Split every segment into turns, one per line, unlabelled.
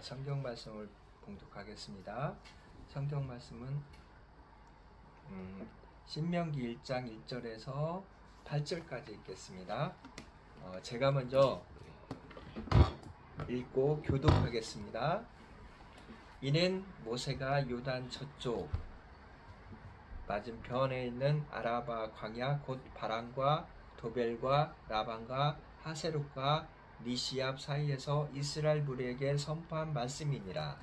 성경 말씀을 봉독하겠습니다. 성경 말씀은 신명기 1장 1절에서 8절까지 읽겠습니다. 제가 먼저 읽고 교독하겠습니다. 이는 모세가 요단 저쪽 맞은편에 있는 아라바 광야 곧 바란과 도벨과 라반과 하세롯과 니시압 사이에서 이스라엘 무리에게 선포한 말씀이니라.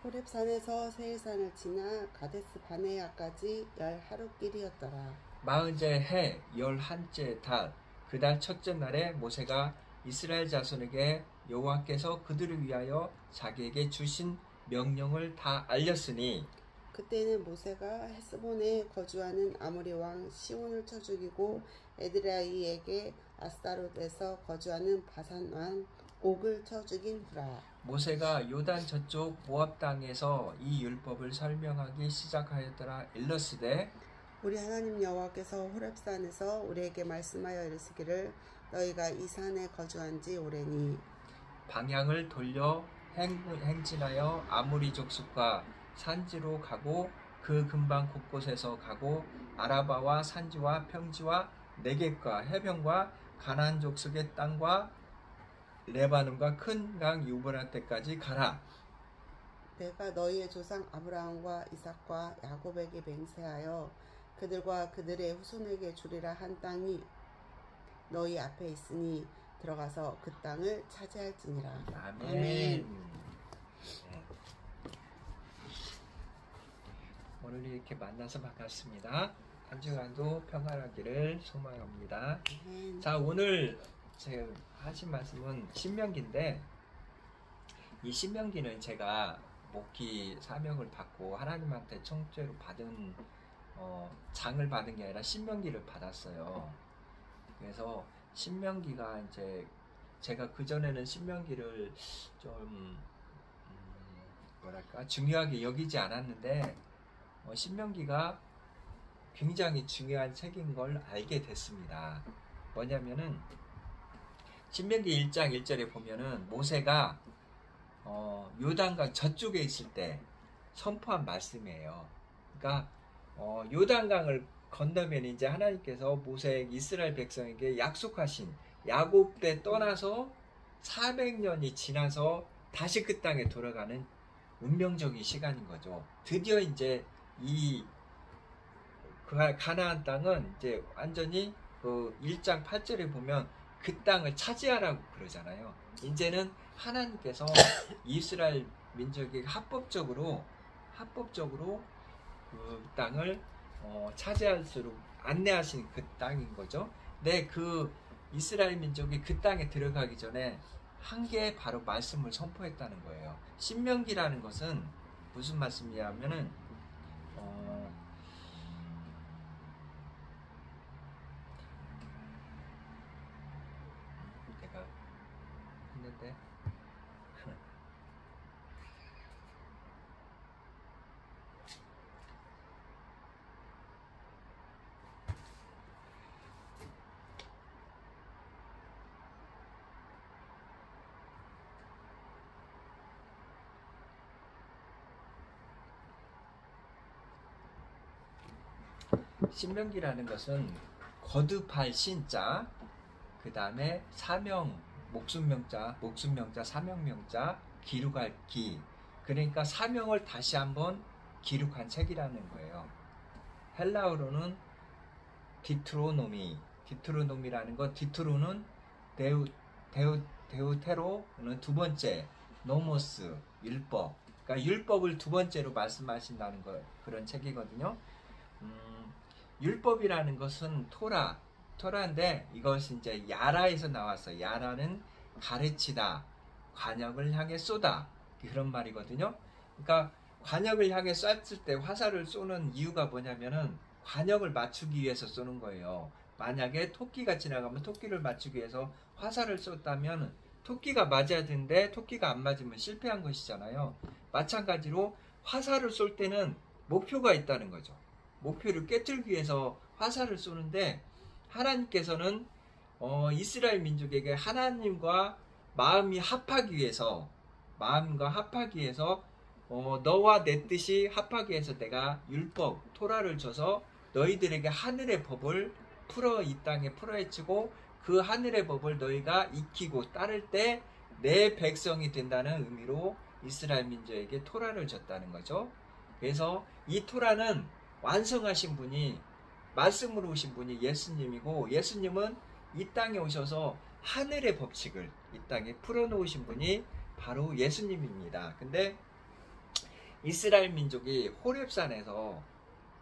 호렙산에서 세일산을 지나 가데스 바네아까지 10하루길이었더라.
40째 해 11째 달 그 달 첫째 날에 모세가 이스라엘 자손에게 여호와께서 그들을 위하여 자기에게 주신 명령을 다 알렸으니
그때는 모세가 헤스본에 거주하는 아모리 왕 시온을 쳐 죽이고 에드라이에게 아스타롯에서 거주하는 바산 왕 옥을 쳐 죽인 후라.
모세가 요단 저쪽 모압 땅에서 이 율법을 설명하기 시작하였더라. 일러스되
우리 하나님 여호와께서 호렙산에서 우리에게 말씀하여 이르시기를 너희가 이 산에 거주한 지 오래니
방향을 돌려 행진하여 아모리 족속과 산지로 가고 그 근방 곳곳에서 가고 아라바와 산지와 평지와 네겝과 해변과 가나안 족속의 땅과 레바논과 큰 강 유브라테까지 가라.
내가 너희의 조상 아브라함과 이삭과 야곱에게 맹세하여 그들과 그들의 후손에게 주리라 한 땅이 너희 앞에 있으니 들어가서 그 땅을 차지할지니라.
아멘.
아멘.
오늘 이렇게 만나서 반갑습니다. 한 주간도 평안하기를 소망합니다.
아멘.
자, 오늘 제가 하신 말씀은 신명기인데, 이 신명기는 제가 목기 사명을 받고 하나님한테 청죄로 받은 장을 받은 게 아니라 신명기를 받았어요. 그래서 신명기가 이제 제가 그전에는 신명기를 좀 뭐랄까 중요하게 여기지 않았는데 신명기가 굉장히 중요한 책인 걸 알게 됐습니다. 뭐냐면은 신명기 1장 1절에 보면은 모세가 요단강 저쪽에 있을 때 선포한 말씀이에요. 그러니까 요단강을 건너면 이제 하나님께서 모세 이스라엘 백성에게 약속하신 야곱 때 떠나서 400년이 지나서 다시 그 땅에 돌아가는 운명적인 시간인 거죠. 드디어 이제 이 가나안 땅은 이제 완전히 그 1장 8절에 보면 그 땅을 차지하라고 그러잖아요. 이제는 하나님께서 이스라엘 민족에게 합법적으로 그 땅을 차지할수록 안내하신 그 땅인 거죠. 근데 그 이스라엘 민족이 그 땅에 들어가기 전에 한 개 바로 말씀을 선포했다는 거예요. 신명기라는 것은 무슨 말씀이냐면은 내가 했는데 신명기라는 것은 거듭할 신자, 그 다음에 사명, 목숨명자, 사명명자, 기록할 기. 그러니까 사명을 다시 한번 기록한 책이라는 거예요. 헬라어로는 디트로노미라는 것, 디트로는 데우테로는 두 번째, 노모스, 율법. 그러니까 율법을 두 번째로 말씀하신다는 거, 그런 책이거든요. 율법이라는 것은 토라인데 이것이 이제 야라에서 나왔어요. 야라는 가르치다, 관역을 향해 쏘다, 그런 말이거든요. 그러니까 관역을 향해 쐈을 때 화살을 쏘는 이유가 뭐냐면은 관역을 맞추기 위해서 쏘는 거예요. 만약에 토끼가 지나가면 토끼를 맞추기 위해서 화살을 쐈다면 토끼가 맞아야 되는데 토끼가 안 맞으면 실패한 것이잖아요. 마찬가지로 화살을 쏠 때는 목표가 있다는 거죠. 목표를 깨뜨리기 위해서 화살을 쏘는데 하나님께서는 이스라엘 민족에게 하나님과 마음이 합하기 위해서 마음과 합하기 위해서 너와 내 뜻이 합하기 위해서 내가 율법 토라를 줘서 너희들에게 하늘의 법을 이 땅에 풀어헤치고 그 하늘의 법을 너희가 익히고 따를 때 내 백성이 된다는 의미로 이스라엘 민족에게 토라를 줬다는 거죠. 그래서 이 토라는 완성하신 분이, 말씀으로 오신 분이 예수님이고, 예수님은 이 땅에 오셔서 하늘의 법칙을 이 땅에 풀어놓으신 분이 바로 예수님입니다. 근데 이스라엘 민족이 호렙산에서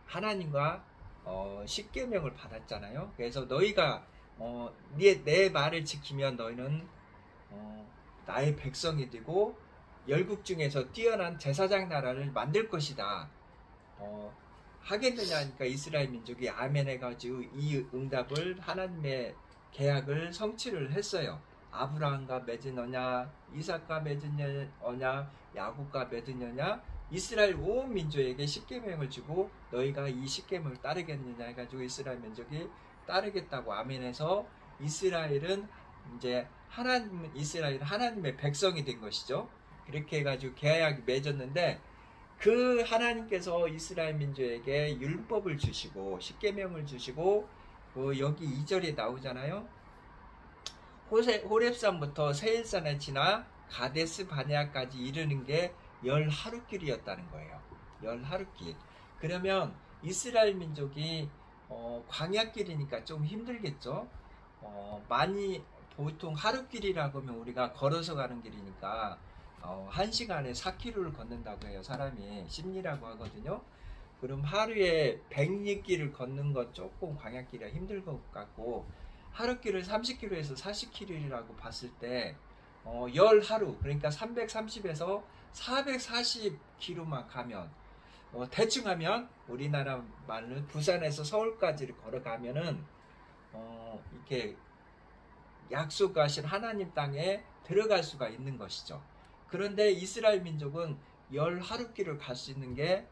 하나님과 십계명을 받았잖아요. 그래서 너희가 내 말을 지키면 너희는 나의 백성이 되고 열국 중에서 뛰어난 제사장 나라를 만들 것이다. 하겠느냐 하니까 이스라엘 민족이 아멘 해가지고 이 응답을, 하나님의 계약을 성취를 했어요. 아브라함과 맺은 언약, 이삭과 맺은 언약, 야곱과 맺은 언약, 이스라엘 온 민족에게 십계명을 주고 너희가 이 십계명을 따르겠느냐 해가지고 이스라엘 민족이 따르겠다고 아멘해서 이스라엘은 이제 이스라엘은 하나님의 백성이 된 것이죠. 그렇게 해가지고 계약이 맺었는데, 그 하나님께서 이스라엘 민족에게 율법을 주시고 십계명을 주시고, 여기 2절에 나오잖아요. 호렙산부터 세일산에 지나 가데스 바네아까지 이르는 게 10하루길이었다는 거예요. 10하루길. 그러면 이스라엘 민족이 광야길이니까 좀 힘들겠죠. 많이 보통 하루길이라고 하면 우리가 걸어서 가는 길이니까 1시간에 4km를 걷는다고 해요. 사람이 심리라고 하거든요. 그럼 하루에 100리길을 걷는 건 조금 광야길이 힘들 것 같고, 하루길을 30km에서 40km라고 봤을 때 10하루, 그러니까 330에서 440km만 가면, 대충 하면 우리나라 말로 부산에서 서울까지를 걸어가면은 이렇게 약속하신 하나님 땅에 들어갈 수가 있는 것이죠. 그런데 이스라엘 민족은 10하루길을 갈 수 있는 게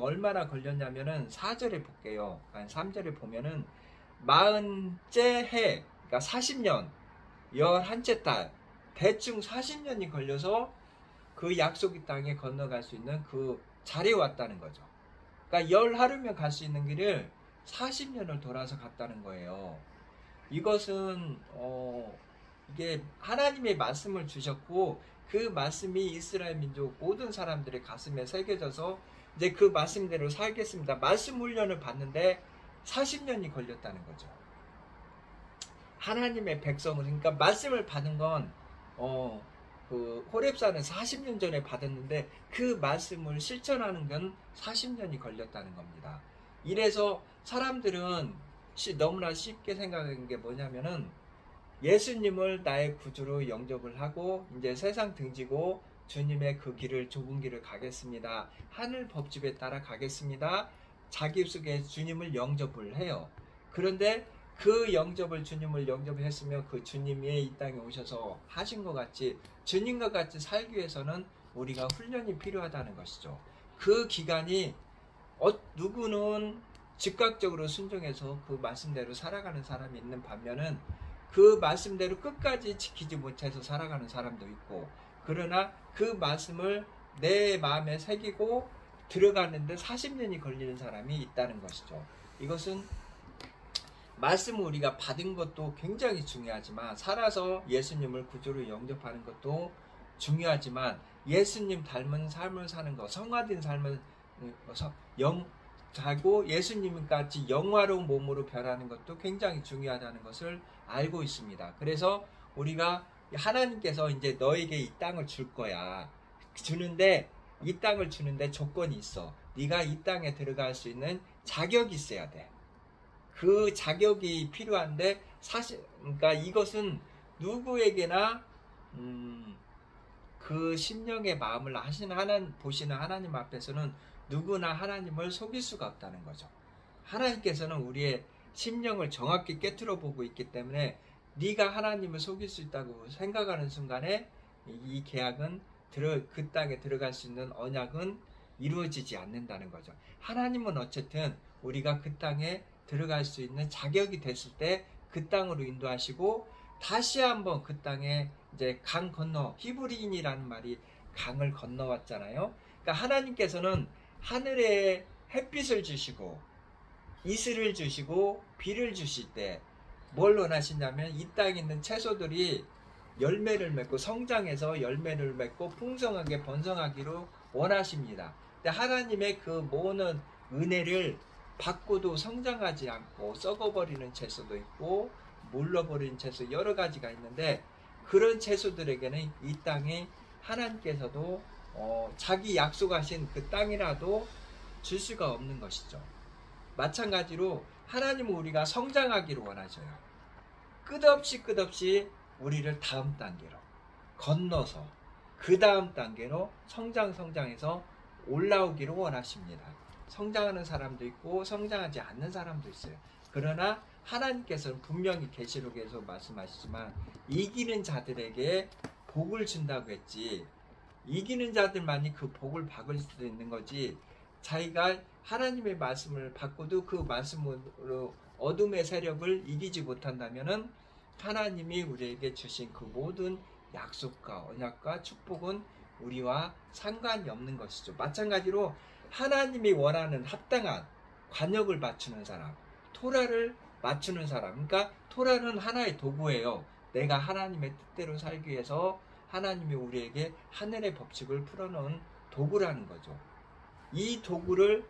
얼마나 걸렸냐면은 4절에 볼게요. 3절에 보면은 40째 해, 그러니까 40년, 11째 달, 대충 40년이 걸려서 그 약속의 땅에 건너갈 수 있는 그 자리에 왔다는 거죠. 그러니까 10하루면 갈 수 있는 길을 40년을 돌아서 갔다는 거예요. 이것은 이게 하나님의 말씀을 주셨고, 그 말씀이 이스라엘 민족 모든 사람들의 가슴에 새겨져서 이제 그 말씀대로 살겠습니다. 말씀 훈련을 받는데 40년이 걸렸다는 거죠. 하나님의 백성을, 그러니까 말씀을 받은 건 그 호렙산은 40년 전에 받았는데 그 말씀을 실천하는 건 40년이 걸렸다는 겁니다. 이래서 사람들은 너무나 쉽게 생각하는 게 뭐냐면은, 예수님을 나의 구주로 영접을 하고 이제 세상 등지고 주님의 그 길을, 좁은 길을 가겠습니다. 하늘 법집에 따라 가겠습니다. 자기 속에 주님을 영접을 해요. 그런데 그 주님을 영접했으면 그 주님이 이 땅에 오셔서 하신 것 같이, 주님과 같이 살기 위해서는 우리가 훈련이 필요하다는 것이죠. 그 기간이 누구는 즉각적으로 순종해서 그 말씀대로 살아가는 사람이 있는 반면은 그 말씀대로 끝까지 지키지 못해서 살아가는 사람도 있고, 그러나 그 말씀을 내 마음에 새기고 들어가는데 40년이 걸리는 사람이 있다는 것이죠. 이것은 말씀을 우리가 받은 것도 굉장히 중요하지만, 살아서 예수님을 구주로 영접하는 것도 중요하지만, 예수님 닮은 삶을 사는 것, 성화된 삶을 살고 예수님같이 영화로운 몸으로 변하는 것도 굉장히 중요하다는 것을 알고 있습니다. 그래서 우리가 하나님께서 이제 너에게 이 땅을 줄 거야. 주는데, 이 땅을 주는데 조건이 있어. 네가 이 땅에 들어갈 수 있는 자격이 있어야 돼. 그 자격이 필요한데, 그러니까 이것은 누구에게나 그 심령의 마음을 보시는 하나님 앞에서는 누구나 하나님을 속일 수가 없다는 거죠. 하나님께서는 우리의 심령을 정확히 꿰뚫어 보고 있기 때문에 네가 하나님을 속일 수 있다고 생각하는 순간에 이 계약은 그 땅에 들어갈 수 있는 언약은 이루어지지 않는다는 거죠. 하나님은 어쨌든 우리가 그 땅에 들어갈 수 있는 자격이 됐을 때 그 땅으로 인도하시고, 다시 한번 그 땅에 이제 강 건너, 히브리인이라는 말이 강을 건너왔잖아요. 그러니까 하나님께서는 하늘에 햇빛을 주시고 이슬을 주시고 비를 주실 때 뭘 원하시냐면 이 땅에 있는 채소들이 열매를 맺고 성장해서 열매를 맺고 풍성하게 번성하기로 원하십니다. 근데 하나님의 그 모든 은혜를 받고도 성장하지 않고 썩어버리는 채소도 있고 물러버리는 채소 여러 가지가 있는데, 그런 채소들에게는 이 땅에 하나님께서도 자기 약속하신 그 땅이라도 줄 수가 없는 것이죠. 마찬가지로 하나님은 우리가 성장하기를 원하셔요. 끝없이 우리를 다음 단계로 건너서 그 다음 단계로 성장해서 올라오기를 원하십니다. 성장하는 사람도 있고 성장하지 않는 사람도 있어요. 그러나 하나님께서는 분명히 계시록에서 말씀하시지만 이기는 자들에게 복을 준다고 했지, 이기는 자들만이 그 복을 받을 수도 있는 거지, 자기가 하나님의 말씀을 받고도 그 말씀으로 어둠의 세력을 이기지 못한다면은 하나님이 우리에게 주신 그 모든 약속과 언약과 축복은 우리와 상관이 없는 것이죠. 마찬가지로 하나님이 원하는 합당한 관역을 맞추는 사람, 토라를 맞추는 사람, 그러니까 토라는 하나의 도구예요. 내가 하나님의 뜻대로 살기 위해서 하나님이 우리에게 하늘의 법칙을 풀어놓은 도구라는 거죠. 이 도구를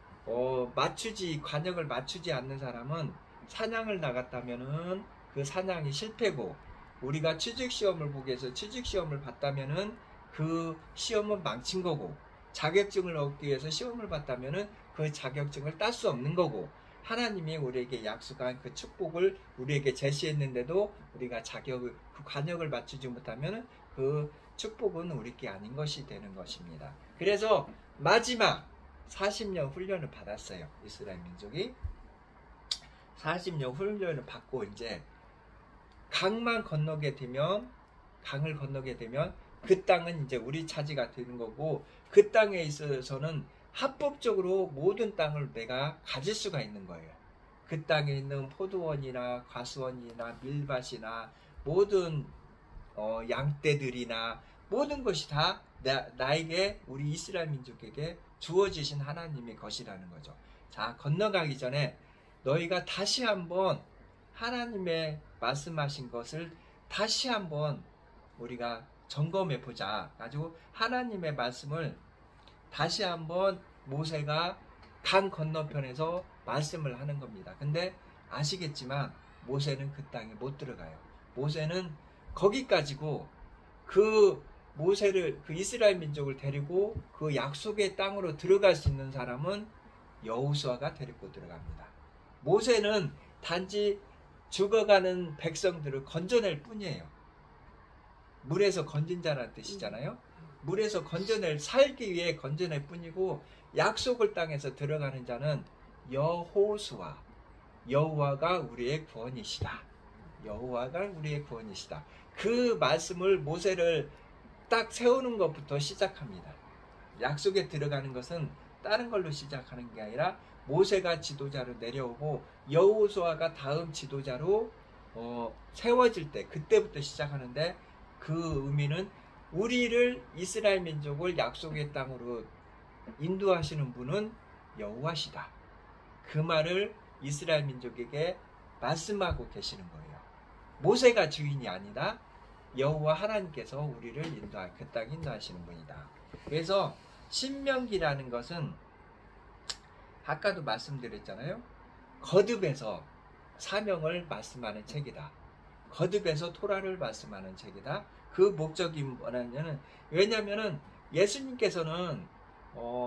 관역을 맞추지 않는 사람은 사냥을 나갔다면은 그 사냥이 실패고, 우리가 취직시험을 보기 위해서 취직시험을 봤다면은 그 시험은 망친 거고, 자격증을 얻기 위해서 시험을 봤다면은 그 자격증을 딸 수 없는 거고, 하나님이 우리에게 약속한 그 축복을 우리에게 제시했는데도 우리가 그 관역을 맞추지 못하면은 그 축복은 우리께 아닌 것이 되는 것입니다. 그래서 마지막 40년 훈련을 받았어요. 이스라엘 민족이 40년 훈련을 받고 이제 강을 건너게 되면 그 땅은 이제 우리 차지가 되는 거고, 그 땅에 있어서는 합법적으로 모든 땅을 내가 가질 수가 있는 거예요. 그 땅에 있는 포도원이나 과수원이나 밀밭이나 모든 양떼들이나 모든 것이 다 나에게, 우리 이스라엘 민족에게 주어지신 하나님의 것이라는 거죠. 자, 건너가기 전에 너희가 다시 한번 하나님의 말씀하신 것을 다시 한번 우리가 점검해 보자. 가지고 하나님의 말씀을 다시 한번 모세가 강 건너편에서 말씀을 하는 겁니다. 근데 아시겠지만 모세는 그 땅에 못 들어가요. 모세는 거기까지고, 그 이스라엘 민족을 데리고 그 약속의 땅으로 들어갈 수 있는 사람은 여호수아가 데리고 들어갑니다. 모세는 단지 죽어가는 백성들을 건져낼 뿐이에요. 물에서 건진 자라는 뜻이잖아요. 물에서 살기 위해 건져낼 뿐이고, 약속을 땅에서 들어가는 자는 여호수아, 여호와가 우리의 구원이시다. 여호와가 우리의 구원이시다. 그 말씀을 모세를 딱 세우는 것부터 시작합니다. 약속에 들어가는 것은 다른 걸로 시작하는 게 아니라 모세가 지도자로 내려오고 여호수아가 다음 지도자로 세워질 때, 그때부터 시작하는데, 그 의미는 우리를, 이스라엘 민족을 약속의 땅으로 인도하시는 분은 여호와시다. 그 말을 이스라엘 민족에게 말씀하고 계시는 거예요. 모세가 주인이 아니라 여호와 하나님께서 우리를 그 땅 인도하시는 분이다. 그래서 신명기라는 것은 아까도 말씀드렸잖아요. 거듭에서 사명을 말씀하는 책이다. 거듭에서 토라를 말씀하는 책이다. 그 목적이 뭐냐면은, 왜냐면은 예수님께서는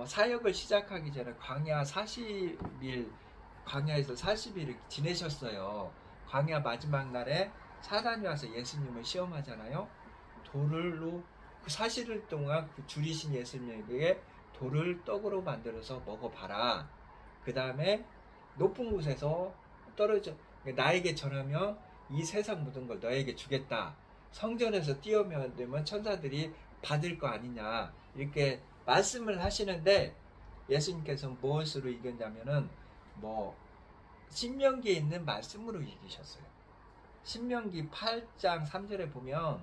사역을 시작하기 전에 광야에서 40일을 지내셨어요. 광야 마지막 날에 사단이 와서 예수님을 시험하잖아요. 돌로 그 40일 동안 그 줄이신 예수님에게 돌을 떡으로 만들어서 먹어봐라. 그 다음에 높은 곳에서 나에게 전하면 이 세상 모든 걸 너에게 주겠다. 성전에서 뛰어면 되면 천사들이 받을 거 아니냐, 이렇게 말씀을 하시는데, 예수님께서 무엇으로 이겼냐면은 신명기에 있는 말씀으로 이기셨어요. 신명기 8장 3절에 보면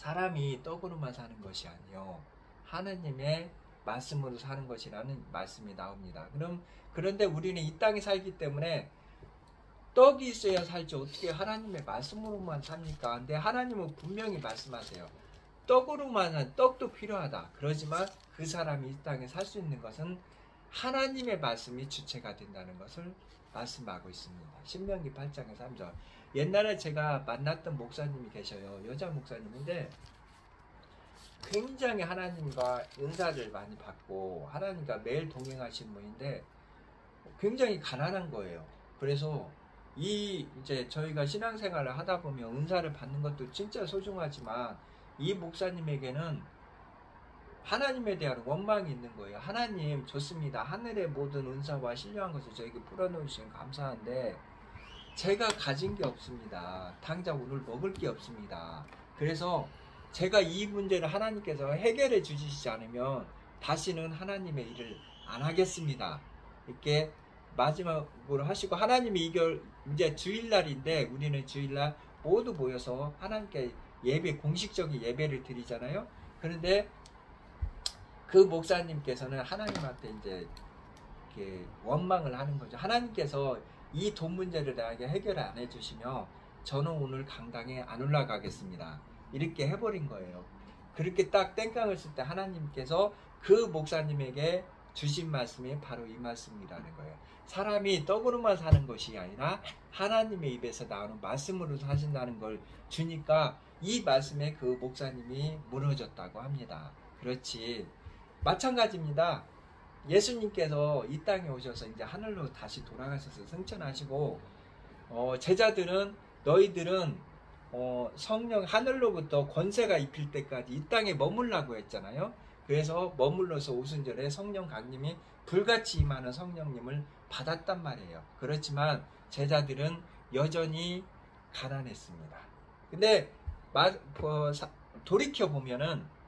사람이 떡으로만 사는 것이 아니요 하나님의 말씀으로 사는 것이라는 말씀이 나옵니다. 그런데 우리는 이 땅에 살기 때문에 떡이 있어야 살지 어떻게 하나님의 말씀으로만 삽니까? 근데 하나님은 분명히 말씀하세요. 떡으로만 떡도 필요하다. 그러지만 그 사람이 이 땅에 살 수 있는 것은 하나님의 말씀이 주체가 된다는 것을 말씀하고 있습니다. 신명기 8장의 3절. 옛날에 제가 만났던 목사님이 계셔요. 여자 목사님인데 굉장히 하나님과 은사를 많이 받고 하나님과 매일 동행하시는 분인데 굉장히 가난한 거예요. 그래서 이제 저희가 신앙생활을 하다 보면 은사를 받는 것도 진짜 소중하지만 이 목사님에게는 하나님에 대한 원망이 있는 거예요. 하나님 좋습니다. 하늘의 모든 은사와 신령한 것을 저에게 풀어놓으시면 감사한데 제가 가진 게 없습니다. 당장 오늘 먹을 게 없습니다. 그래서 제가 이 문제를 하나님께서 해결해 주시지 않으면 다시는 하나님의 일을 안 하겠습니다. 이렇게 마지막으로 하시고 하나님이 이제 주일날인데 우리는 주일날 모두 모여서 하나님께 공식적인 예배를 드리잖아요. 그런데 그 목사님께서는 하나님한테 이제 이렇게 원망을 하는 거죠. 하나님께서 이 돈 문제를 나에게 해결 안 해주시면 저는 오늘 강당에 안 올라가겠습니다. 이렇게 해버린 거예요. 그렇게 딱 땡깡을 쓸 때 하나님께서 그 목사님에게 주신 말씀이 바로 이 말씀이라는 거예요. 사람이 떡으로만 사는 것이 아니라 하나님의 입에서 나오는 말씀으로 사신다는 걸 주니까 이 말씀에 그 목사님이 무너졌다고 합니다. 그렇지. 마찬가지입니다. 예수님께서 이 땅에 오셔서 이제 하늘로 다시 돌아가셔서 승천하시고 제자들은 너희들은 성령 하늘로부터 권세가 입힐 때까지 이 땅에 머물라고 했잖아요. 그래서 머물러서 오순절에 성령 강림이 불같이 임하는 성령님을 받았단 말이에요. 그렇지만 제자들은 여전히 가난했습니다. 근데 돌이켜보면은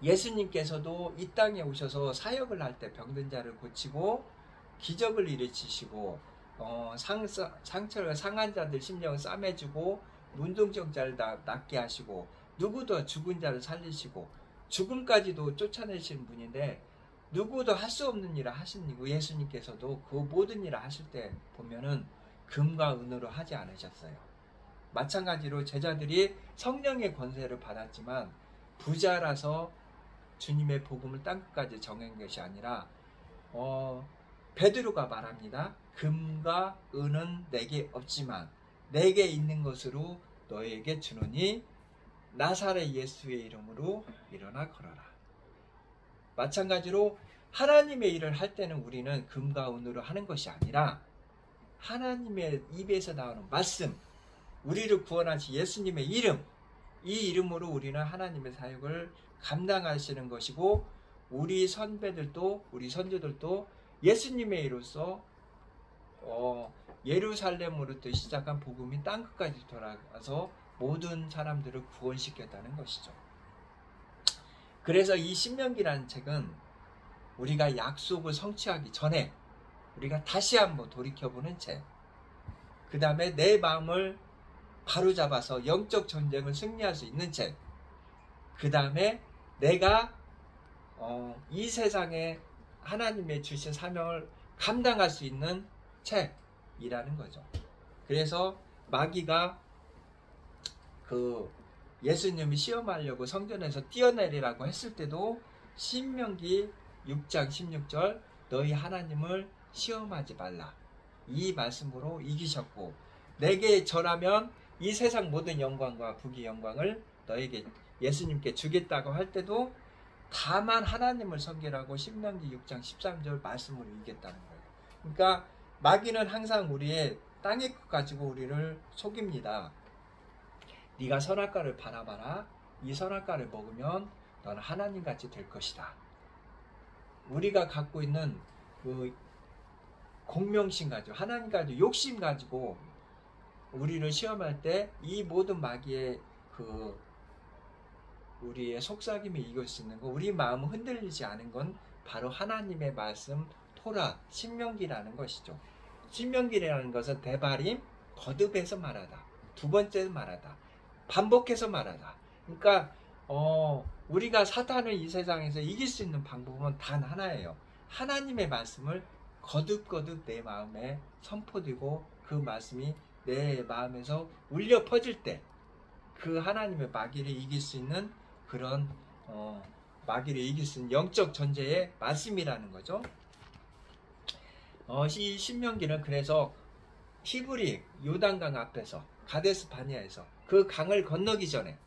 예수님께서도 이 땅에 오셔서 사역을 할 때 병든 자를 고치고 기적을 일으키시고 상처를 상한 자들 심령을 싸매주고 문둥병자를 낫게 하시고 누구도 죽은 자를 살리시고 죽음까지도 쫓아내시는 분인데 누구도 할 수 없는 일을 하신 예수님께서도 그 모든 일을 하실 때 보면은 금과 은으로 하지 않으셨어요. 마찬가지로 제자들이 성령의 권세를 받았지만 부자라서 주님의 복음을 땅끝까지 정한 것이 아니라 베드로가 말합니다. 금과 은은 내게 없지만 내게 있는 것으로 너에게 주노니 나사렛 예수의 이름으로 일어나 걸어라. 마찬가지로 하나님의 일을 할 때는 우리는 금과 은으로 하는 것이 아니라 하나님의 입에서 나오는 말씀, 우리를 구원하신 예수님의 이름, 이 이름으로 우리는 하나님의 사역을 감당하시는 것이고 우리 선배들도 우리 선조들도 예수님의 이로써 예루살렘으로부터 시작한 복음이 땅끝까지 돌아가서 모든 사람들을 구원시켰다는 것이죠. 그래서 이 신명기라는 책은 우리가 약속을 성취하기 전에 우리가 다시 한번 돌이켜보는 책, 그 다음에 내 마음을 바로잡아서 영적 전쟁을 승리할 수 있는 책, 그 다음에 내가 이 세상에 하나님의 주신 사명을 감당할 수 있는 책이라는 거죠. 그래서 마귀가 예수님이 시험하려고 성전에서 뛰어내리라고 했을 때도 신명기 6장 16절 너희 하나님을 시험하지 말라, 이 말씀으로 이기셨고 내게 절하면 이 세상 모든 영광과 부귀 영광을 너에게 예수님께 주겠다고 할 때도 다만 하나님을 섬기라고 신명기 6장 13절 말씀으로 이겼다는 거예요. 그러니까 마귀는 항상 우리의 땅의 것 가지고 우리를 속입니다. 네가 선악과를 바라봐라. 이 선악과를 먹으면 너는 하나님같이 될 것이다. 우리가 갖고 있는 그 공명심 가지고 하나님 가지고 욕심 가지고 우리를 시험할 때 이 모든 마귀의 우리의 속삭임을 이길 수 있는 거, 우리 마음은 흔들리지 않은 건 바로 하나님의 말씀 토라 신명기라는 것이죠. 신명기라는 것은 대발임, 거듭해서 말하다, 두 번째 말하다, 반복해서 말하다. 그러니까 우리가 사탄을 이 세상에서 이길 수 있는 방법은 단 하나예요. 하나님의 말씀을 거듭거듭 내 마음에 선포되고 그 말씀이 내 마음에서 울려 퍼질 때 그 하나님의 마귀를 이길 수 있는 그런 마귀를 이길 수 있는 영적 존재의 말씀이라는 거죠. 이 신명기는 그래서 히브리 요단강 앞에서 가데스 바니아에서 그 강을 건너기 전에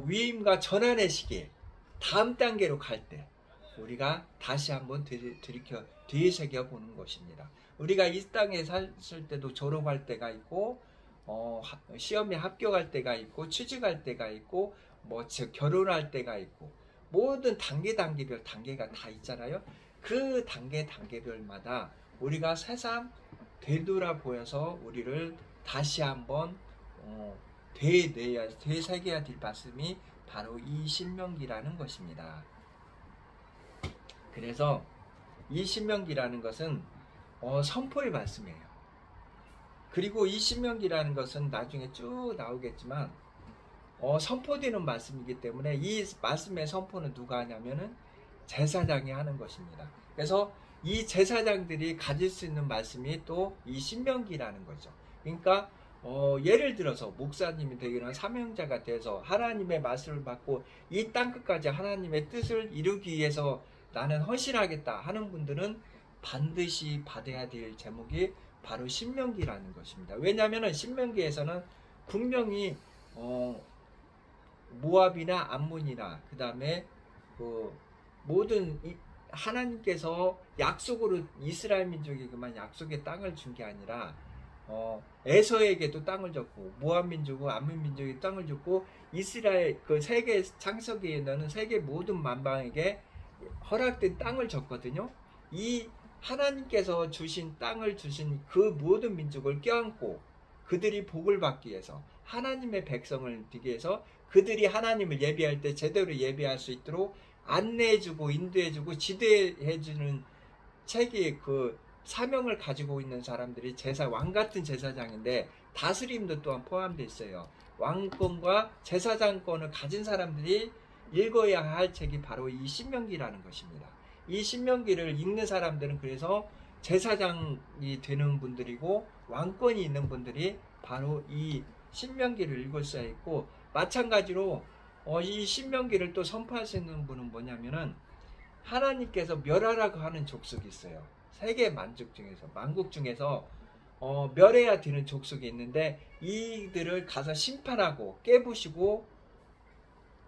위임과 전환의 시기에 다음 단계로 갈 때 우리가 다시 한번 되새겨 보는 것입니다. 우리가 이 땅에 살 때도 졸업할 때가 있고 시험에 합격할 때가 있고 취직할 때가 있고 결혼할 때가 있고 모든 단계별 단계가 다 있잖아요. 그 단계별마다 우리가 새삼 되돌아보여서 우리를 다시 한번 되새겨야 될 말씀이 바로 이 신명기라는 것입니다. 그래서 이 신명기라는 것은 선포의 말씀이에요. 그리고 이 신명기라는 것은 나중에 쭉 나오겠지만 선포되는 말씀이기 때문에 이 말씀의 선포는 누가 하냐면은 제사장이 하는 것입니다. 그래서 이 제사장들이 가질 수 있는 말씀이 또 이 신명기라는 거죠. 그러니까 예를 들어서 목사님이 되거나 사명자가 돼서 하나님의 말씀을 받고 이 땅끝까지 하나님의 뜻을 이루기 위해서 나는 헌신하겠다 하는 분들은 반드시 받아야 될 제목이 바로 신명기라는 것입니다. 왜냐하면 신명기에서는 분명히 모압이나 암몬이나 그 다음에 모든 하나님께서 약속으로 이스라엘 민족에게만 약속의 땅을 준 게 아니라 에서에게도 땅을 줬고 모압 민족은 암몬 민족에 땅을 줬고 이스라엘 그 세계 창세기에 있는 세계 모든 만방에게 허락된 땅을 줬거든요. 이 하나님께서 주신 땅을 주신 그 모든 민족을 껴안고 그들이 복을 받기 위해서 하나님의 백성을 되기 위해서 그들이 하나님을 예배할 때 제대로 예배할 수 있도록 안내해주고 인도해주고 지도해주는 책이 그 사명을 가지고 있는 사람들이 왕같은 제사장인데 다스림도 또한 포함되어 있어요. 왕권과 제사장권을 가진 사람들이 읽어야 할 책이 바로 이 신명기라는 것입니다. 이 신명기를 읽는 사람들은 그래서 제사장이 되는 분들이고 왕권이 있는 분들이 바로 이 신명기를 읽을 수 있고 마찬가지로 이 신명기를 또 선포할 수 있는 분은 뭐냐면은 하나님께서 멸하라고 하는 족속이 있어요. 세계 만국 중에서 멸해야 되는 족속이 있는데 이들을 가서 심판하고 깨부시고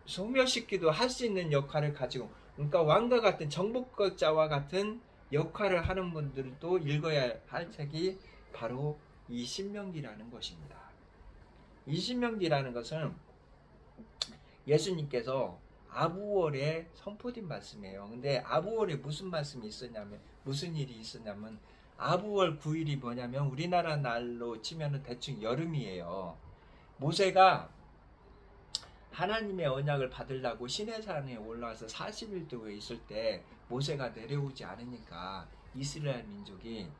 소멸시키도 할 수 있는 역할을 가지고 그러니까 왕과 같은 정복자와 같은 역할을 하는 분들도 읽어야 할 책이 바로 이 신명기라는 것입니다. 이 신명기라는 것은 예수님께서 아부월에 선포된 말씀이에요. 근데 아부월에 무슨 말씀이 있었냐면 무슨 일이 있었냐면 아부월 9일이 뭐냐면 우리나라 날로 치면은 대충 여름이에요. 모세가 하나님의 언약을 받으려고 시내산에 올라와서 40일 동안 있을 때 모세가 내려오지 않으니까 이스라엘 민족이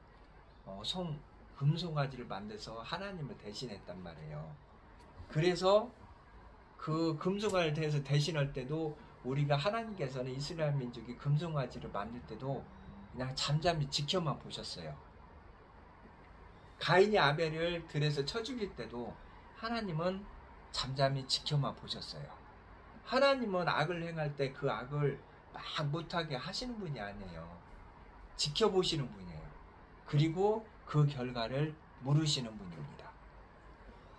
금송아지를 만들어서 하나님을 대신했단 말이에요. 그래서 그 금송아지를 대신할 때도 우리가 하나님께서는 이스라엘 민족이 금송아지를 만들 때도 그냥 잠잠히 지켜만 보셨어요. 가인이 아벨을 들에서 쳐 죽일 때도 하나님은 잠잠히 지켜만 보셨어요. 하나님은 악을 행할 때 그 악을 막 못하게 하시는 분이 아니에요. 지켜보시는 분이에요. 그리고 그 결과를 물으시는 분입니다.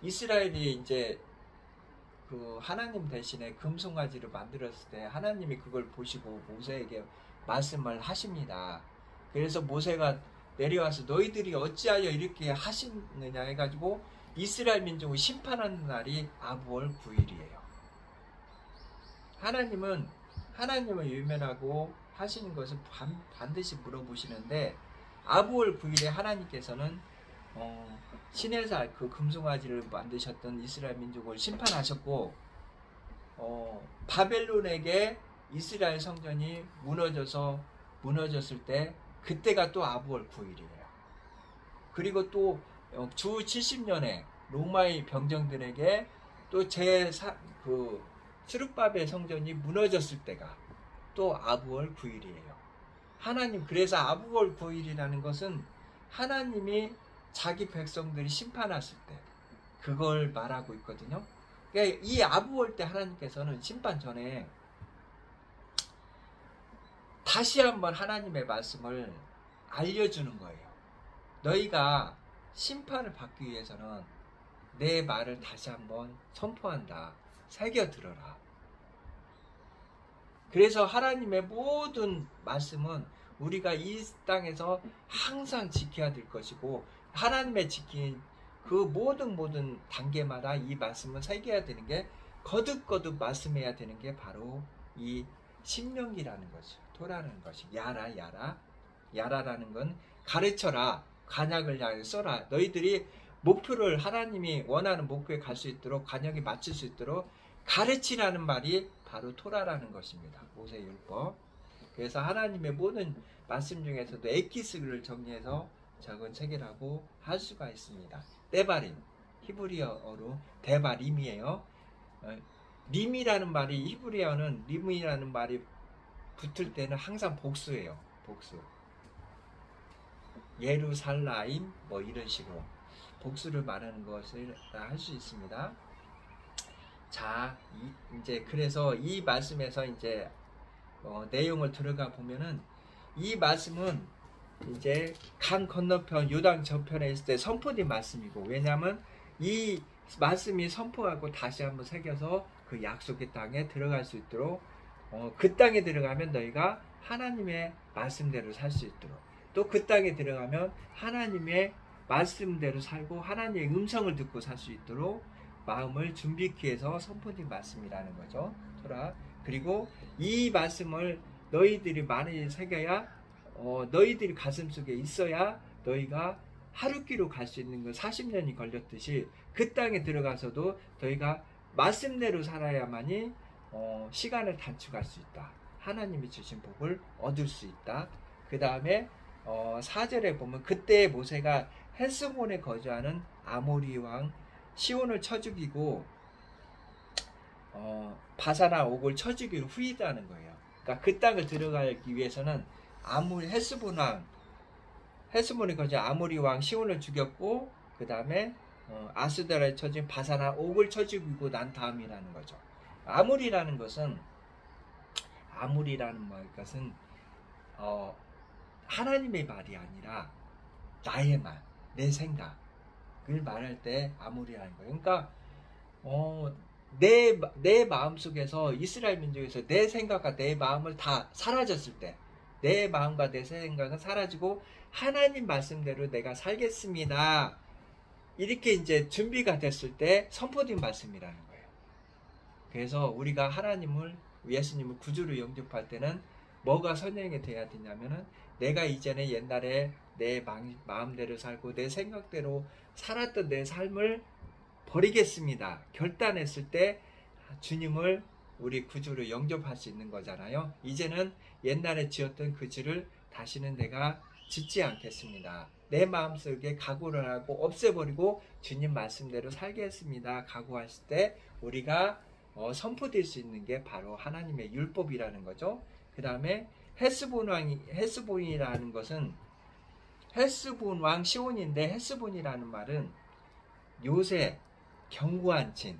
이스라엘이 이제 그 하나님 대신에 금송아지를 만들었을 때 하나님이 그걸 보시고 모세에게 말씀을 하십니다. 그래서 모세가 내려와서 너희들이 어찌하여 이렇게 하시느냐 해가지고 이스라엘 민족을 심판하는 날이 아부월 9일이에요. 하나님을 유면하고 하시는 것을 반드시 물어보시는데 아부월 9일에 하나님께서는 시내산 그 금송아지를 만드셨던 이스라엘 민족을 심판하셨고 바벨론에게 이스라엘 성전이 무너졌을 때 그때가 또 아부월 9일이에요. 그리고 또 주 70년에 로마의 병정들에게 또 그 스룹바벨 성전이 무너졌을 때가 또 아부월 9일이에요. 하나님, 그래서 아부월 9일이라는 것은 하나님이 자기 백성들이 심판하실 때 그걸 말하고 있거든요. 그러니까 이 아부월 때 하나님께서는 심판 전에 다시 한번 하나님의 말씀을 알려주는 거예요. 너희가 심판을 받기 위해서는 내 말을 다시 한번 선포한다. 새겨 들어라. 그래서 하나님의 모든 말씀은 우리가 이 땅에서 항상 지켜야 될 것이고, 하나님의 지킨 그 모든 단계마다 이 말씀을 새겨야 되는 게, 거듭거듭 말씀해야 되는 게 바로 이 신명기라는 것이죠. 토라는 것이. 야라라는 건 가르쳐라. 관약을 향해 써라. 너희들이 목표를, 하나님이 원하는 목표에 갈 수 있도록, 관약에 맞출 수 있도록 가르치라는 말이 바로 토라라는 것입니다. 모세율법. 그래서 하나님의 모든 말씀 중에서도 에키스를 정리해서 적은 책이라고 할 수가 있습니다. 데바림, 히브리어로 데바림이에요. 림이라는 말이, 히브리어는 림이라는 말이 붙을 때는 항상 복수예요. 복수. 예루살라임 뭐 이런 식으로 복수를 말하는 것을 할 수 있습니다. 자, 이제 그래서 이 말씀에서 이제 내용을 들어가 보면은, 이 말씀은 이제 강 건너편 요단 저편에 있을 때 선포된 말씀이고, 왜냐하면 이 말씀이 선포하고 다시 한번 새겨서 그 약속의 땅에 들어갈 수 있도록, 그 땅에 들어가면 너희가 하나님의 말씀대로 살 수 있도록, 또 그 땅에 들어가면 하나님의 말씀대로 살고 하나님의 음성을 듣고 살 수 있도록 마음을 준비케 해서 선포된 말씀이라는 거죠. 토라. 그리고 이 말씀을 너희들이 많이 새겨야, 너희들이 가슴속에 있어야 너희가 하루키로 갈 수 있는 건 40년이 걸렸듯이, 그 땅에 들어가서도 너희가 말씀대로 살아야만이 시간을 단축할 수 있다. 하나님이 주신 복을 얻을 수 있다. 그 다음에 4절에 보면, 그때 모세가 헬스본에 거주하는 아모리 왕 시온을 쳐 죽이고 바사나 옥을 쳐 죽이고 후이다는 거예요. 그러니까 그 땅을 들어가기 위해서는 헬스본에 거주한 아모리 왕 시온을 죽였고, 그 다음에 아스다라에 쳐진 바사나 옥을 쳐 죽이고 난 다음이라는 거죠. 아모리라는 것은 하나님의 말이 아니라 나의 말, 내 생각을 말할 때 아모리라는 거예요. 그러니까 내 마음속에서, 이스라엘 민족에서 내 생각과 내 마음을 다 사라졌을 때, 내 마음과 내 생각은 사라지고 하나님 말씀대로 내가 살겠습니다, 이렇게 이제 준비가 됐을 때 선포된 말씀이라는 거예요. 그래서 우리가 예수님을 구주로 영접할 때는 뭐가 선행이 돼야 되냐면은, 내가 이전에 옛날에 내 마음대로 살고 내 생각대로 살았던 내 삶을 버리겠습니다 결단했을 때 주님을 우리 구주로 영접할 수 있는 거잖아요. 이제는 옛날에 지었던 그 죄를 다시는 내가 짓지 않겠습니다, 내 마음속에 각오를 하고 없애버리고 주님 말씀대로 살겠습니다 각오하실 때 우리가 선포될 수 있는 게 바로 하나님의 율법이라는 거죠. 그 다음에 헬스본이라는 것은, 헬스본 왕 시온인데, 헬스본이라는 말은 요새 견고한 진,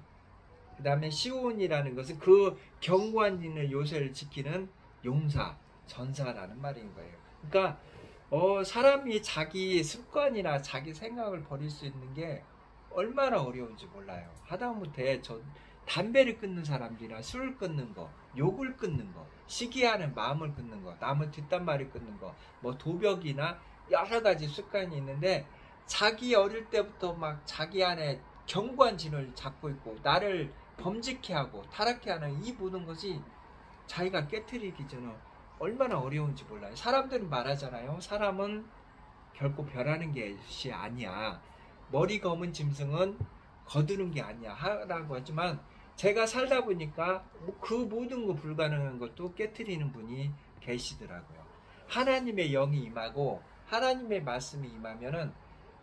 그 다음에 시온이라는 것은 그 견고한 진을, 요새를 지키는 용사, 전사라는 말인 거예요. 그러니까 사람이 자기 습관이나 자기 생각을 버릴 수 있는 게 얼마나 어려운지 몰라요. 하다못해 담배를 끊는 사람들이나 술을 끊는 거, 욕을 끊는 거, 시기하는 마음을 끊는 거, 남의 뒷담화를 끊는 거, 뭐 도벽이나 여러 가지 습관이 있는데, 자기 어릴 때부터 막 자기 안에 견고한 진을 잡고 있고 나를 범죄케 하고 타락케 하는 이 모든 것이 자기가 깨트리기 전에 얼마나 어려운지 몰라요. 사람들은 말하잖아요. 사람은 결코 별하는 것이 아니야, 머리 검은 짐승은 거두는 게 아니야 라고 하지만, 제가 살다 보니까 그 모든 거 불가능한 것도 깨트리는 분이 계시더라고요. 하나님의 영이 임하고 하나님의 말씀이 임하면은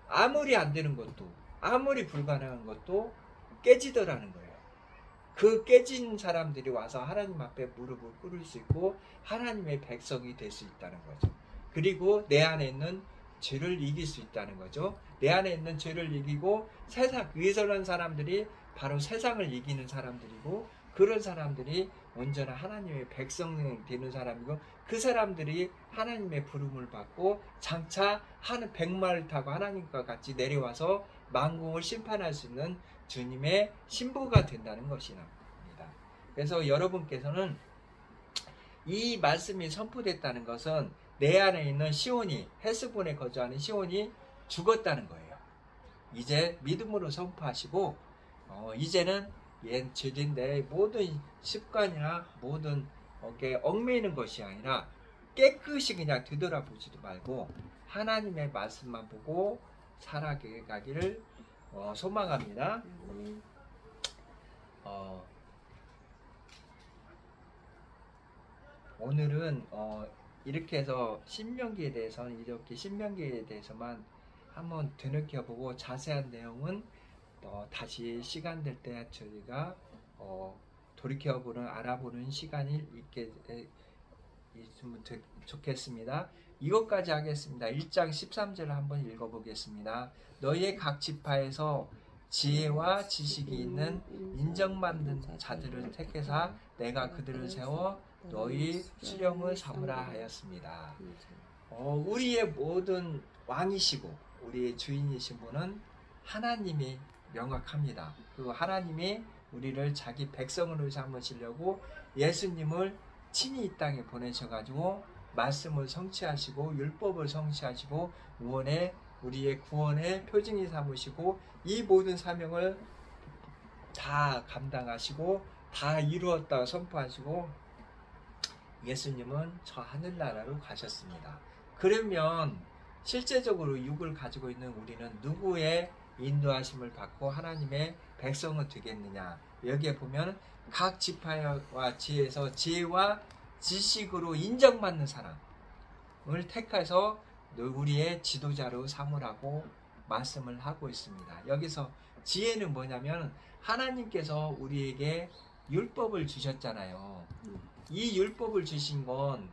아무리 안 되는 것도, 아무리 불가능한 것도 깨지더라는 거예요. 그 깨진 사람들이 와서 하나님 앞에 무릎을 꿇을 수 있고 하나님의 백성이 될 수 있다는 거죠. 그리고 내 안에 있는 죄를 이길 수 있다는 거죠. 내 안에 있는 죄를 이기고 세상 위선한 사람들이 바로 세상을 이기는 사람들이고, 그런 사람들이 온전한 하나님의 백성이 되는 사람이고, 그 사람들이 하나님의 부름을 받고 장차 하는 백마를 타고 하나님과 같이 내려와서 만국을 심판할 수 있는 주님의 신부가 된다는 것입니다. 그래서 여러분께서는 이 말씀이 선포됐다는 것은 내 안에 있는 시온이, 헤스본에 거주하는 시온이 죽었다는 거예요. 이제 믿음으로 선포하시고 이제는 옛 죄인데 모든 습관이나 모든 얽매이는 것이 아니라 깨끗이 그냥 되돌아보지도 말고 하나님의 말씀만 보고 살아가기를 소망합니다. 오늘은 이렇게 해서 신명기에 대해서는 이렇게 신명기에 대해서만 한번 되새겨보고 자세한 내용은 다시 시간 될 때 저희가 돌이켜보는, 알아보는 시간이 있으면 좋겠습니다. 이것까지 하겠습니다. 1장 13절을 한번 읽어보겠습니다. 너희의 각 지파에서 지혜와 지식이 있는 인정받는 자들을 택해사 내가 그들을 세워 너희 수령을 삼으라 하였습니다. 우리의 모든 왕이시고 우리의 주인이신 분은 하나님이 명확합니다. 그 하나님이 우리를 자기 백성으로 삼으시려고 예수님을 친히 이 땅에 보내셔가지고 말씀을 성취하시고 율법을 성취하시고 우리의 구원의 표징이 삼으시고 이 모든 사명을 다 감당하시고 다 이루었다고 선포하시고 예수님은 저 하늘나라로 가셨습니다. 그러면 실제적으로 육을 가지고 있는 우리는 누구의 인도하심을 받고 하나님의 백성은 되겠느냐? 여기에 보면 각 지파와 지혜에서 지혜와 지식으로 인정받는 사람을 택해서 우리의 지도자로 삼으라고 말씀을 하고 있습니다. 여기서 지혜는 뭐냐면 하나님께서 우리에게 율법을 주셨잖아요. 이 율법을 주신 건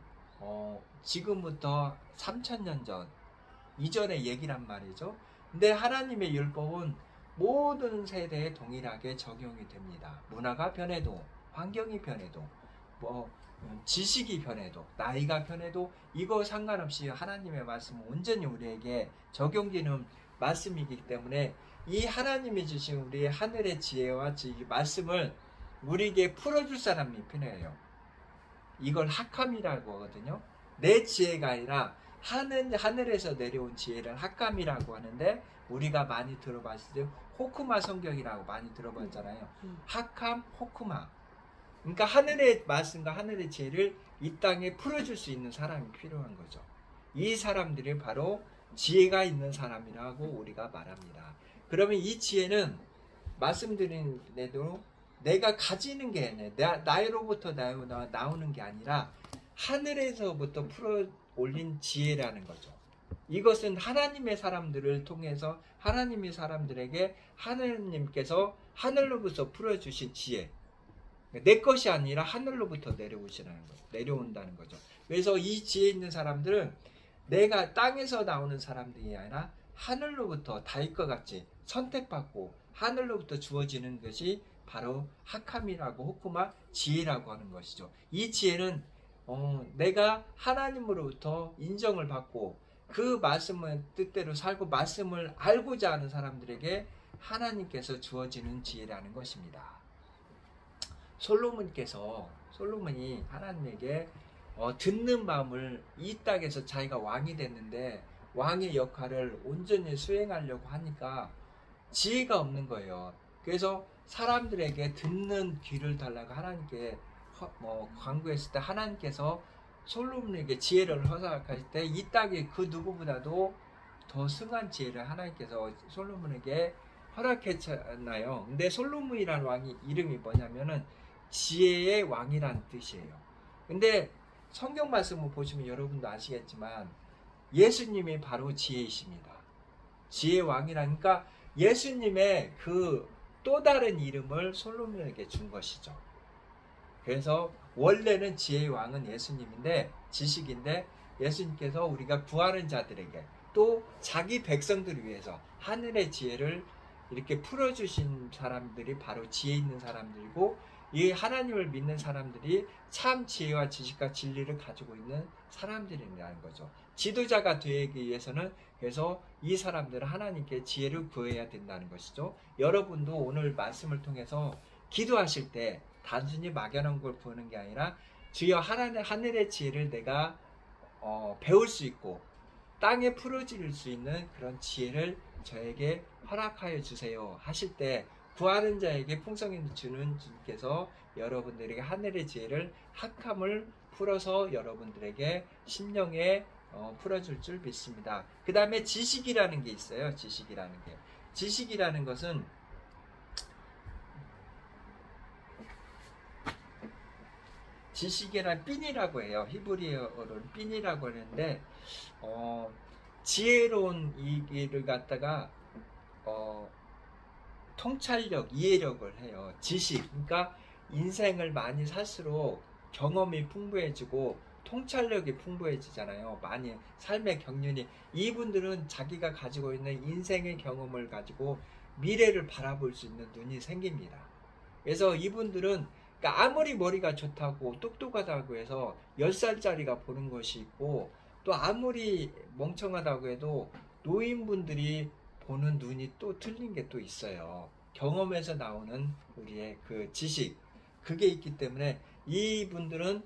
지금부터 3000년 전 이전의 얘기란 말이죠. 근데 하나님의 율법은 모든 세대에 동일하게 적용이 됩니다. 문화가 변해도, 환경이 변해도, 지식이 변해도, 나이가 변해도 이거 상관없이 하나님의 말씀은 온전히 우리에게 적용되는 말씀이기 때문에 이 하나님이 주신 우리의 하늘의 지혜와 말씀을 우리에게 풀어줄 사람이 필요해요. 이걸 학함이라고 하거든요. 내 지혜가 아니라 하늘에서 내려온 지혜를 학함이라고 하는데, 우리가 많이 들어봤을 때 호크마 성경이라고 많이 들어봤잖아요. 학함, 호크마. 그러니까 하늘의 말씀과 하늘의 지혜를 이 땅에 풀어줄 수 있는 사람이 필요한 거죠. 이 사람들이 바로 지혜가 있는 사람이라고 우리가 말합니다. 그러면 이 지혜는 말씀드린 대로 내가 가지는 게 아니라 나로부터 나오는 게 아니라 하늘에서부터 풀어 올린 지혜라는 거죠. 이것은 하나님의 사람들을 통해서 하나님의 사람들에게 하나님께서 하늘로부터 풀어주신 지혜, 내 것이 아니라 하늘로부터 내려온다는 거죠. 그래서 이 지혜 있는 사람들은 내가 땅에서 나오는 사람들이 아니라 하늘로부터 다윗과 같이 선택받고 하늘로부터 주어지는 것이 바로 학함이라고, 호크마, 지혜라고 하는 것이죠. 이 지혜는 내가 하나님으로부터 인정을 받고 그 말씀의 뜻대로 살고 말씀을 알고자 하는 사람들에게 하나님께서 주어지는 지혜라는 것입니다. 솔로몬이 하나님에게 듣는 마음을, 이 땅에서 자기가 왕이 됐는데 왕의 역할을 온전히 수행하려고 하니까 지혜가 없는 거예요. 그래서 사람들에게 듣는 귀를 달라고 하나님께 간구했을 때 하나님께서 솔로몬에게 지혜를 허락하실 때 이 땅에 그 누구보다도 더 승한 지혜를 하나님께서 솔로몬에게 허락했잖아요. 근데 솔로몬이라는 왕이 이름이 뭐냐면은 지혜의 왕이란 뜻이에요. 근데 성경 말씀을 보시면 여러분도 아시겠지만 예수님이 바로 지혜이십니다. 지혜의 왕이라니까 예수님의 그 또 다른 이름을 솔로몬에게 준 것이죠. 그래서 원래는 지혜의 왕은 예수님인데, 지식인데, 예수님께서 우리가 구하는 자들에게 또 자기 백성들을 위해서 하늘의 지혜를 이렇게 풀어주신 사람들이 바로 지혜 있는 사람들이고, 이 하나님을 믿는 사람들이 참 지혜와 지식과 진리를 가지고 있는 사람들이라는 거죠. 지도자가 되기 위해서는 그래서 이 사람들은 하나님께 지혜를 구해야 된다는 것이죠. 여러분도 오늘 말씀을 통해서 기도하실 때 단순히 막연한 걸 구하는 게 아니라 주여 하늘의 지혜를 내가 배울 수 있고 땅에 풀어질 수 있는 그런 지혜를 저에게 허락하여 주세요 하실 때, 구하는 자에게 풍성히 주는 주님께서 여러분들에게 하늘의 지혜를 학함을 풀어서 여러분들에게 심령에 풀어줄 줄 믿습니다. 그 다음에 지식이라는 게 있어요. 지식이라는 것은 지식이란 핀이라고 해요. 히브리어로는 핀이라고 하는데, 지혜로운 이를 갖다가 통찰력, 이해력을 해요. 지식, 그러니까 인생을 많이 살수록 경험이 풍부해지고 통찰력이 풍부해지잖아요. 많이 삶의 경륜이, 이분들은 자기가 가지고 있는 인생의 경험을 가지고 미래를 바라볼 수 있는 눈이 생깁니다. 그래서 이분들은 그러니까 아무리 머리가 좋다고 똑똑하다고 해서 10살짜리가 보는 것이 있고, 또 아무리 멍청하다고 해도 노인분들이 보는 눈이 또 틀린 게 또 있어요. 경험에서 나오는 우리의 그 지식, 그게 있기 때문에 이분들은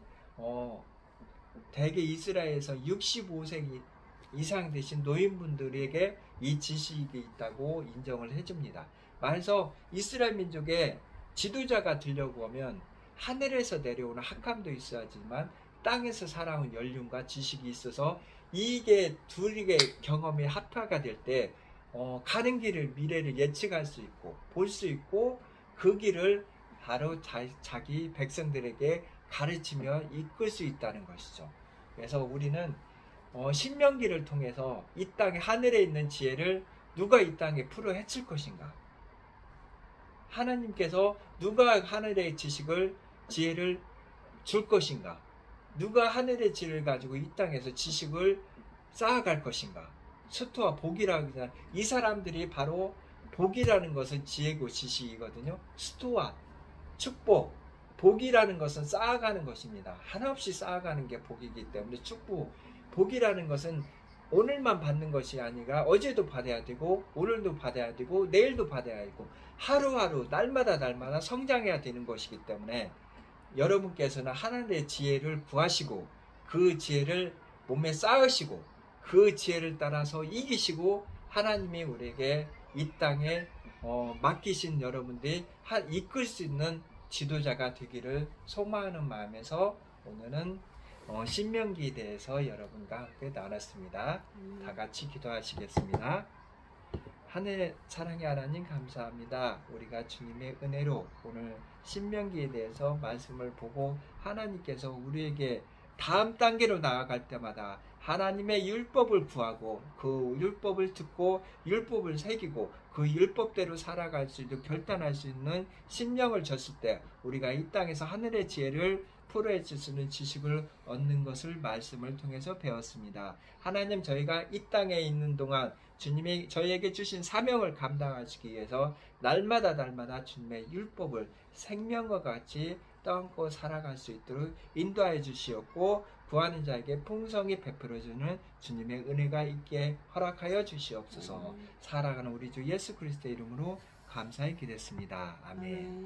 대개 이스라엘에서 65세 이상 되신 노인분들에게 이 지식이 있다고 인정을 해줍니다. 그래서 이스라엘 민족의 지도자가 되려고 하면 하늘에서 내려오는 학함도 있어야지만 땅에서 살아온 연륜과 지식이 있어서 이게 둘의 경험이 합화가 될 때 가는 길을, 미래를 예측할 수 있고 볼 수 있고, 그 길을 바로 자기 백성들에게 가르치며 이끌 수 있다는 것이죠. 그래서 우리는 신명기를 통해서 이 땅에 하늘에 있는 지혜를 누가 이 땅에 풀어 헤칠 것인가, 하나님께서 누가 하늘의 지혜를 줄 것인가, 누가 하늘의 지혜를 가지고 이 땅에서 지식을 쌓아갈 것인가. 수토와 복이라고 하잖아요. 이 사람들이 바로, 복이라는 것은 지혜고 지식이거든요. 수토와 축복, 복이라는 것은 쌓아가는 것입니다. 한없이 쌓아가는 게 복이기 때문에 복이라는 것은 오늘만 받는 것이 아니라 어제도 받아야 되고 오늘도 받아야 되고 내일도 받아야 되고 하루하루 날마다 성장해야 되는 것이기 때문에, 여러분께서는 하나님의 지혜를 구하시고 그 지혜를 몸에 쌓으시고 그 지혜를 따라서 이기시고, 하나님이 우리에게 이 땅에 맡기신 여러분들이 이끌 수 있는 지도자가 되기를 소망하는 마음에서 오늘은 신명기에 대해서 여러분과 함께 나눴습니다. 다 같이 기도하시겠습니다. 하늘 사랑의 하나님, 감사합니다. 우리가 주님의 은혜로 오늘 신명기에 대해서 말씀을 보고 하나님께서 우리에게 다음 단계로 나아갈 때마다 하나님의 율법을 구하고 그 율법을 듣고 율법을 새기고 그 율법대로 살아갈 수 있도록 결단할 수 있는 심령을 줬을 때, 우리가 이 땅에서 하늘의 지혜를 풀어헤칠 수 있는 지식을 얻는 것을 말씀을 통해서 배웠습니다. 하나님, 저희가 이 땅에 있는 동안 주님이 저희에게 주신 사명을 감당하시기 위해서 날마다 주님의 율법을 생명과 같이 떠안고 살아갈 수 있도록 인도하여 주시옵고, 구하는 자에게 풍성히 베풀어주는 주님의 은혜가 있게 허락하여 주시옵소서. 살아가는 우리 주 예수 그리스도의 이름으로 감사히 기도했습니다. 아멘.